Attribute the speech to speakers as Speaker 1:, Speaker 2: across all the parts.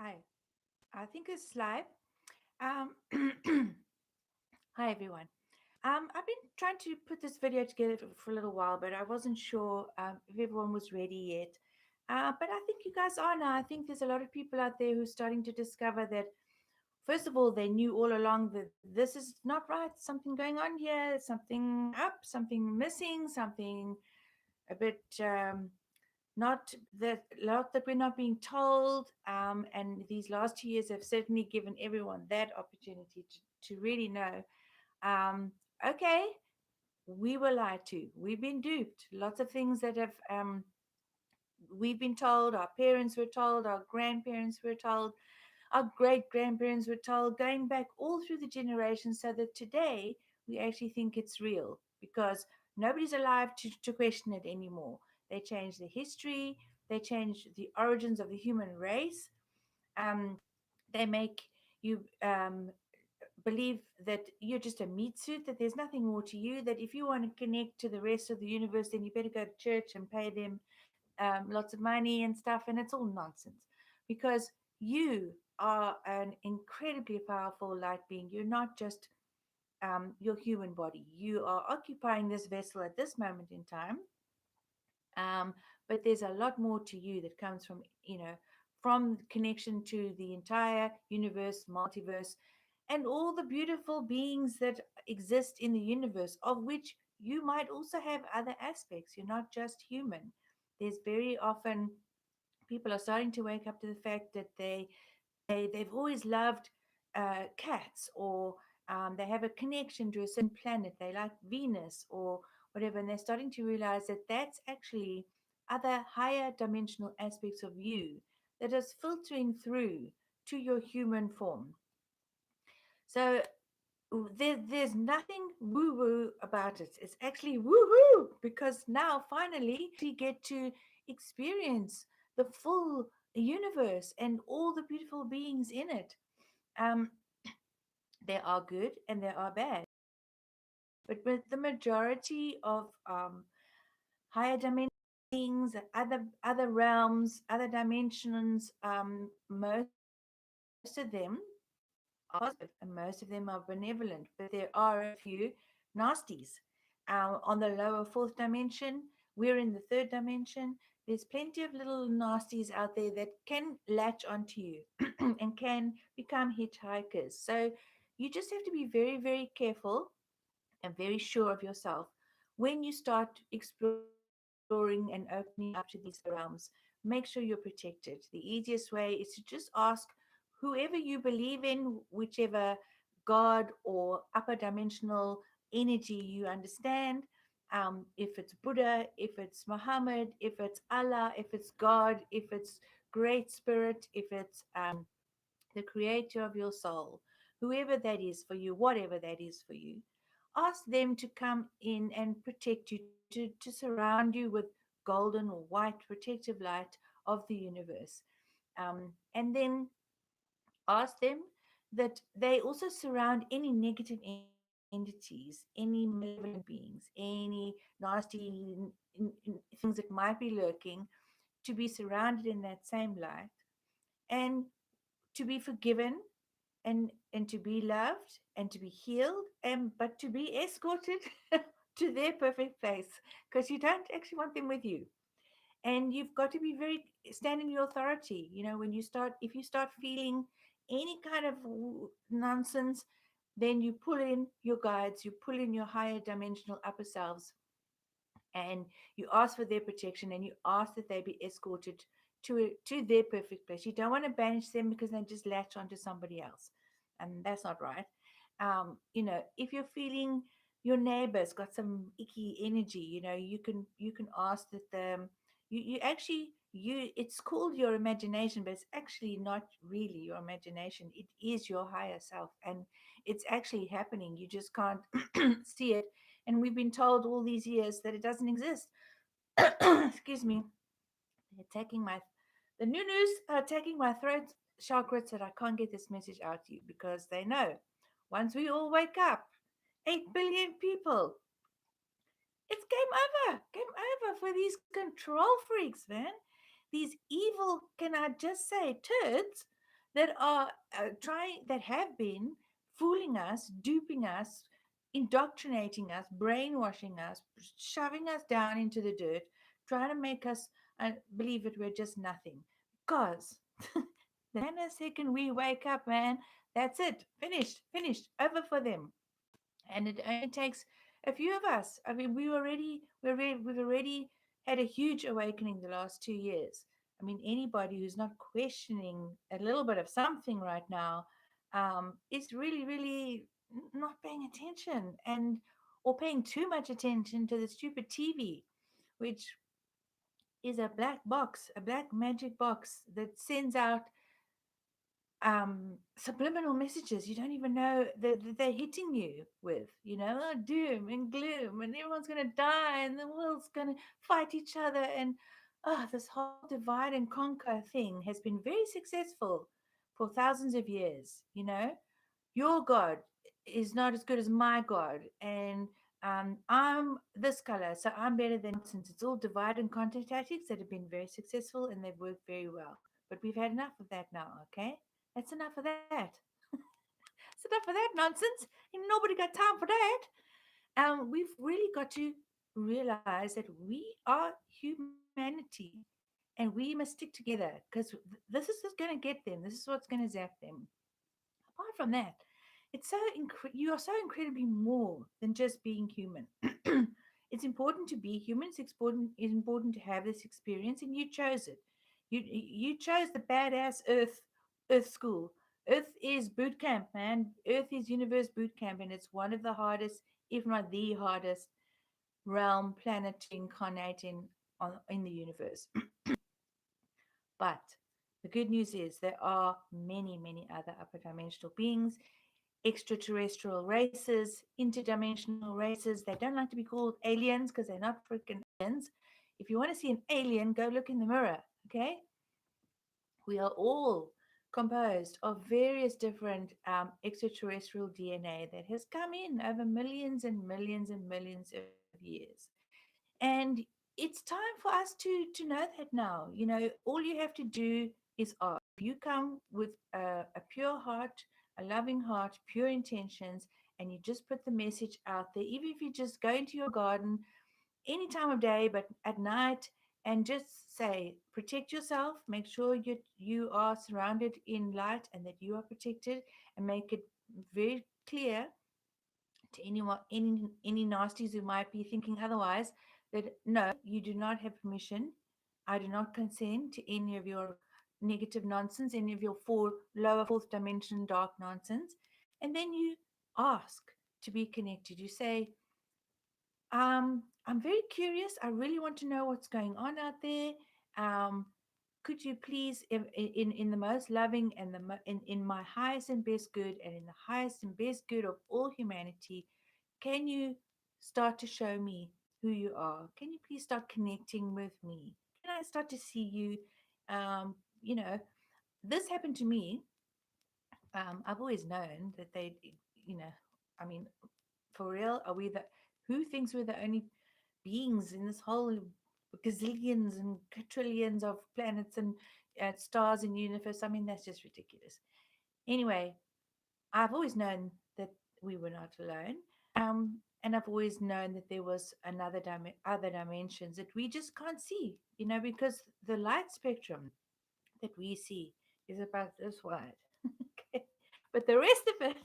Speaker 1: Hi, I think it's live. Um, Hi everyone. I've been trying to put this video together for a little while, but I wasn't sure if everyone was ready yet. But I think you guys are now. I think there's a lot of people out there who are starting to discover that, first of all, they knew all along that this is not right. Something going on here, something up, something missing, something a bit not that lot that we're not being told. And these last 2 years have certainly given everyone that opportunity to really know. Um, okay, we were lied to. We've been duped. Lots of things that have we've been told. Our parents were told. Our grandparents were told. Our great grandparents were told. Going back all through the generations, so that today we actually think it's real because nobody's alive to question it anymore. They change the history. They change the origins of the human race. Um, they make you believe that you're just a meat suit, that there's nothing more to you, that if you want to connect to the rest of the universe, then you better go to church and pay them lots of money and stuff. And it's all nonsense because you are an incredibly powerful light being. You're not just your human body, you are occupying this vessel at this moment in time. um, but there's a lot more to you that comes from, from connection to the entire universe, multiverse, and all the beautiful beings that exist in the universe, of which you might also have other aspects. You're not just human. There's very often people are starting to wake up to the fact that they've always loved cats, or they have a connection to a certain planet. They like Venus or whatever, and they're starting to realize that that's actually other higher dimensional aspects of you that is filtering through to your human form. So there's nothing woo woo about it. It's actually woo woo because now finally we get to experience the full universe and all the beautiful beings in it. Um, there are good and there are bad, but with the majority of higher dimension beings, other realms, other dimensions, most of them are positive and most of them are benevolent, but there are a few nasties. On the lower fourth dimension, we're in the third dimension. There's plenty of little nasties out there that can latch onto you and can become hitchhikers. So you just have to be very, very careful and very sure of yourself when you start exploring and opening up to these other realms. Make sure you're protected. The easiest way is to just ask whoever you believe in, whichever god or upper dimensional energy you understand. If it's Buddha, if it's Muhammad, if it's Allah, if it's God, if it's Great Spirit, if it's the creator of your soul, whoever that is for you, whatever that is for you, ask them to come in and protect you, to surround you with golden or white protective light of the universe. And then ask them that they also surround any negative entities, any malevolent beings, any nasty things that might be lurking, to be surrounded in that same light and to be forgiven and to be loved and to be healed, and but to be escorted to their perfect place, because you don't actually want them with you. And you've got to be very stand in your authority. When you start, if you start feeling any kind of nonsense, then you pull in your guides, you pull in your higher dimensional upper selves, and you ask for their protection, and you ask that they be escorted to their perfect place. You don't want to banish them because they just latch onto somebody else, and that's not right. If you're feeling your neighbor's got some icky energy, you can ask that you actually, it's called your imagination, but it's actually not really your imagination. It is your higher self, and it's actually happening. You just can't see it, and we've been told all these years that it doesn't exist. Excuse me. They're attacking my the new news are attacking my throat chakras, that I can't get this message out to you, because they know once we all wake up, 8 billion people, it's game over for these control freaks, man. These evil, can I just say, turds, that are that have been fooling us, duping us, indoctrinating us, brainwashing us, shoving us down into the dirt, trying to make us believe that we're just nothing. Because the nanosecond we wake up, man, that's it. Finished, finished, over for them. And it only takes a few of us. I mean, we've already had a huge awakening the last 2 years. I mean, anybody who's not questioning a little bit of something right now is really, really not paying attention, and or paying too much attention to the stupid TV, which is a black box, a black magic box that sends out subliminal messages you don't even know that they're hitting you with, oh, doom and gloom, and everyone's going to die, and the world's going to fight each other, and this whole divide and conquer thing has been very successful for thousands of years. Your God is not as good as my God, and I'm this color, so I'm better than nonsense. It's all divide and conquer tactics that have been very successful and they've worked very well. But we've had enough of that now, okay? That's enough of that. It's enough of that nonsense. Ain't nobody got time for that. We've really got to realize that we are humanity and we must stick together, because this is what's going to get them. This is what's going to zap them. Apart from that, you are so incredibly more than just being human. It's important to be human. It's important to have this experience, and you chose it. You chose the badass Earth school. Earth is boot camp, man. Earth is universe boot camp, and it's one of the hardest, if not the hardest, realm planet to incarnate in the universe. But the good news is there are many, many other upper dimensional beings, extraterrestrial races, interdimensional races. They don't like to be called aliens because they're not freaking aliens. If you want to see an alien, go look in the mirror, okay? We are all composed of various different extraterrestrial DNA that has come in over millions and millions and millions of years. And it's time for us to know that now. All you have to do is ask. If you come with a pure heart, a loving heart, pure intentions, and you just put the message out there, even if you just go into your garden any time of day, but at night, and just say, protect yourself, make sure you are surrounded in light and that you are protected, and make it very clear to anyone, any nasties who might be thinking otherwise, that no, you do not have permission. I do not consent to any of your negative nonsense, any of your lower fourth dimension dark nonsense. And then you ask to be connected. You say, I'm very curious. I really want to know what's going on out there. Um, could you please, in the most loving and in my highest and best good, and in the highest and best good of all humanity, can you start to show me who you are? Can you please start connecting with me? Can I start to see you? Um, you know, this happened to me. I've always known that you know, I mean, for real, are we the who thinks we're the only beings in this whole gazillions and quadrillions of planets and stars in the universe? I mean, that's just ridiculous. Anyway, I've always known that we were not alone. And I've always known that there was other dimensions that we just can't see, because the light spectrum that we see is about this wide. Okay. But the rest of it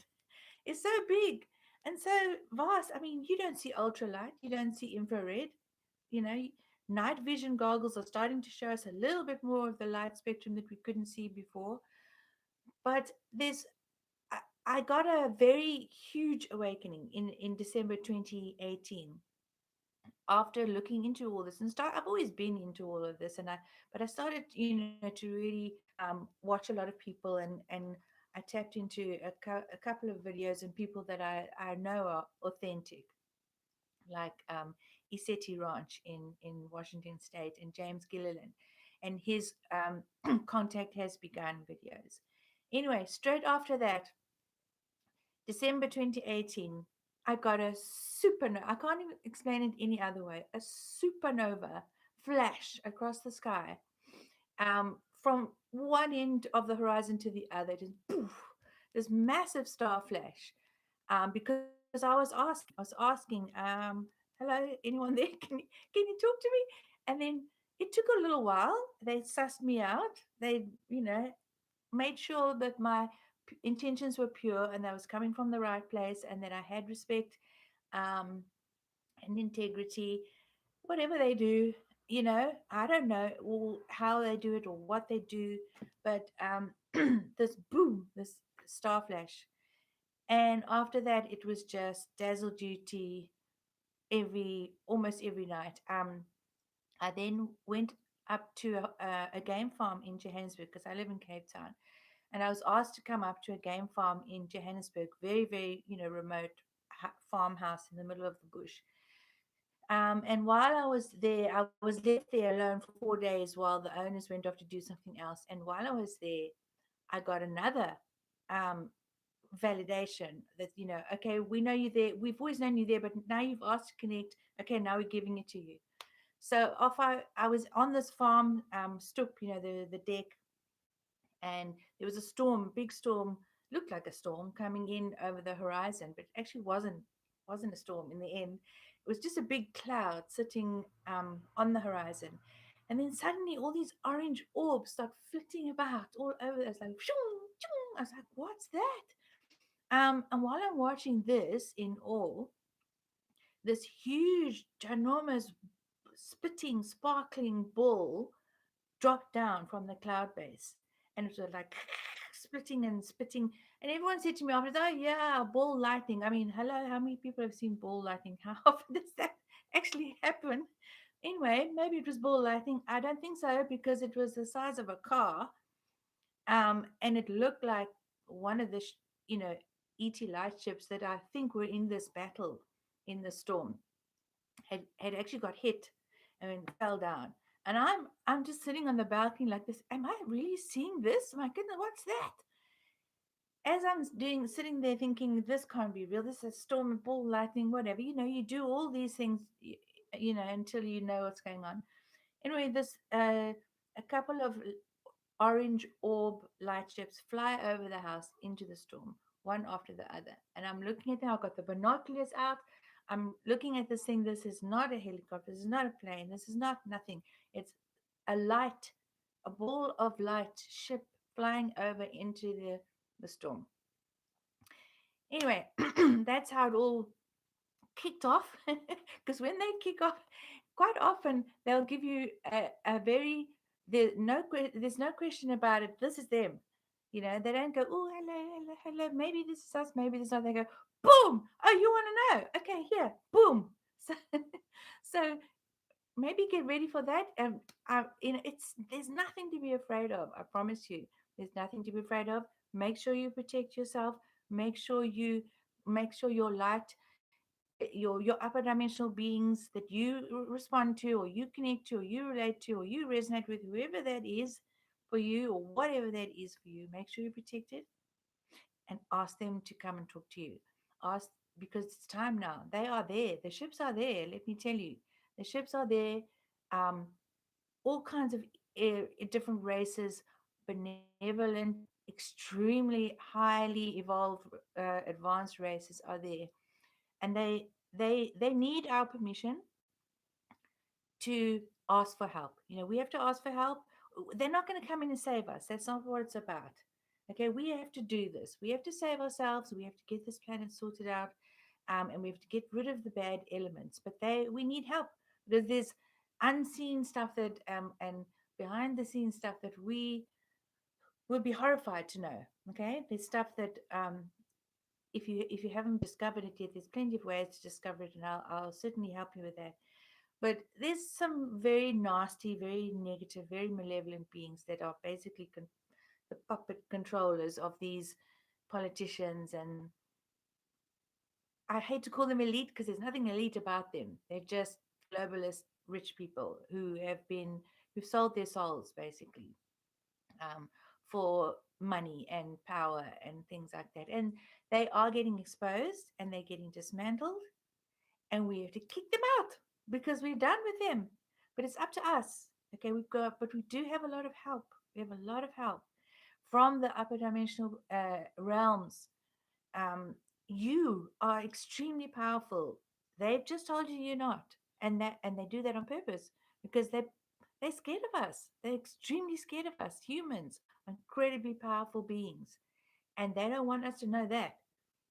Speaker 1: is so big and so vast. I mean, you don't see ultralight, you don't see infrared. You know, night vision goggles are starting to show us a little bit more of the light spectrum that we couldn't see before. But I got a very huge awakening in December 2018 after looking into all this and I've always been into all of this, but I started, to really watch a lot of people, and I tapped into a couple of videos and people that I know are authentic, like ECETI Ranch in Washington State, and James Gilliland, and his Contact Has Begun videos. Anyway, straight after that, December 2018, I got a supernova. I can't even explain it any other way. A supernova flash across the sky from one end of the horizon to the other, just poof, this massive star flash. Because I was asking, hello, anyone there? Can you talk to me? And then it took a little while. They sussed me out. They, made sure that my intentions were pure and that I was coming from the right place and that I had respect, um, and integrity. Whatever they do, I don't know how they do it or what they do, but this boom, this star flash. And after that, it was just dazzle duty almost every night. I then went up to a game farm in Johannesburg because I live in Cape Town, and I was asked to come up to a game farm in Johannesburg, very, very, remote farmhouse in the middle of the bush. And while I was there, I was left there alone for 4 days while the owners went off to do something else. And while I was there, I got another um, validation that, okay, we know you there. We've always known you there, but now you've asked to connect. Okay, now we're giving it to you. So off I was on this farm stoop, the deck, and there was a storm, big storm, looked like a storm coming in over the horizon, but actually wasn't a storm in the end. It was just a big cloud sitting on the horizon. And then suddenly all these orange orbs start flitting about all over. It's like, shoo, shoo. I was like, what's that? And while I'm watching this in awe, this huge, ginormous, spitting, sparkling ball dropped down from the cloud base. And it was like splitting and spitting. And everyone said to me after, oh, yeah, ball lightning. I mean, hello, how many people have seen ball lightning? How often does that actually happen? Anyway, maybe it was ball lightning. I don't think so because it was the size of a car. And it looked like one of the, ET light ships that I think were in this battle in the storm had actually got hit and fell down. And I'm just sitting on the balcony like this. Am I really seeing this? My goodness, what's that? As I'm sitting there thinking, this can't be real. This is storm, ball, lightning, whatever. You do all these things, until you know what's going on. Anyway, this a couple of orange orb light ships fly over the house into the storm, one after the other. And I'm looking at them. I've got the binoculars out. I'm looking at this thing. This is not a helicopter. This is not a plane. This is not nothing. It's a light, a ball of light ship flying over into the storm. Anyway, that's how it all kicked off. Because when they kick off, quite often they'll give you a very there's no question about it. This is them. They don't go, oh, hello, hello, hello. Maybe this is us. Maybe this is not. They go, boom. Oh, you want to know? Okay, here, boom. So, so maybe get ready for that. There's nothing to be afraid of. I promise you, there's nothing to be afraid of. Make sure you protect yourself. Make sure your light, your upper dimensional beings that you respond to or you connect to or you relate to or you resonate with, whoever that is for you or whatever that is for you, make sure you protect it and ask them to come and talk to you. Ask, because it's time now. They are there. The ships are there. Let me tell you, the ships are there. um all kinds of different races, benevolent, extremely highly evolved, advanced races are there, and they need our permission to ask for help. We have to ask for help. They're not going to come in and save us. That's not what it's about. Okay, we have to do this. We have to save ourselves. We have to get this planet sorted out, and we have to get rid of the bad elements. But we need help because there's unseen stuff that and behind the scenes stuff that we would be horrified to know. Okay, there's stuff that if you haven't discovered it yet, there's plenty of ways to discover it, and I'll certainly help you with that. But there's some very nasty, very negative, very malevolent beings that are basically the puppet controllers of these politicians. And I hate to call them elite because there's nothing elite about them. They're just globalist rich people who've sold their souls basically, for money and power and things like that. And they are getting exposed and they're getting dismantled, and we have to kick them out because we're done with them. But it's up to us. Okay, but we do have a lot of help. We have a lot of help from the upper dimensional realms. um, you are extremely powerful. They've just told you you're not, and they do that on purpose because they're scared of us. They're extremely scared of us. Humans are incredibly powerful beings, and they don't want us to know that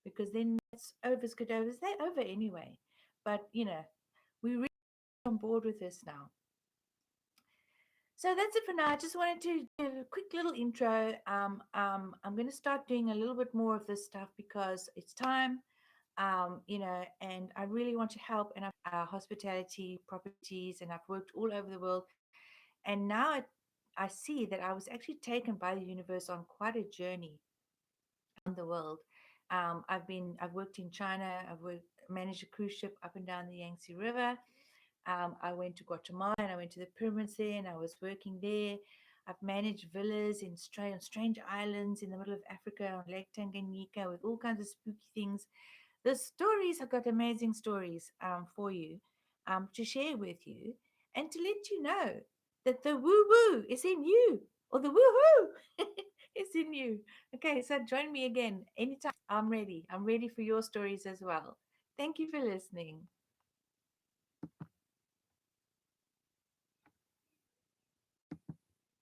Speaker 1: because then it's overs good overs. They're over anyway. But we really on board with this now. So that's it for now. I just wanted to do a quick little intro. I'm going to start doing a little bit more of this stuff because it's time, and I really want to help. And I've hospitality properties, and I've worked all over the world. And now I see that I was actually taken by the universe on quite a journey around the world. I've worked in China. Managed a cruise ship up and down the Yangtze River. I went to Guatemala and I went to the pyramids there and I was working there. I've managed villas on strange islands in the middle of Africa on Lake Tanganyika with all kinds of spooky things. The stories, I've got amazing stories for you to share with you and to let you know that the woo woo is in you or the woohoo is in you. Okay, so join me again anytime. I'm ready. I'm ready for your stories as well. Thank you for listening.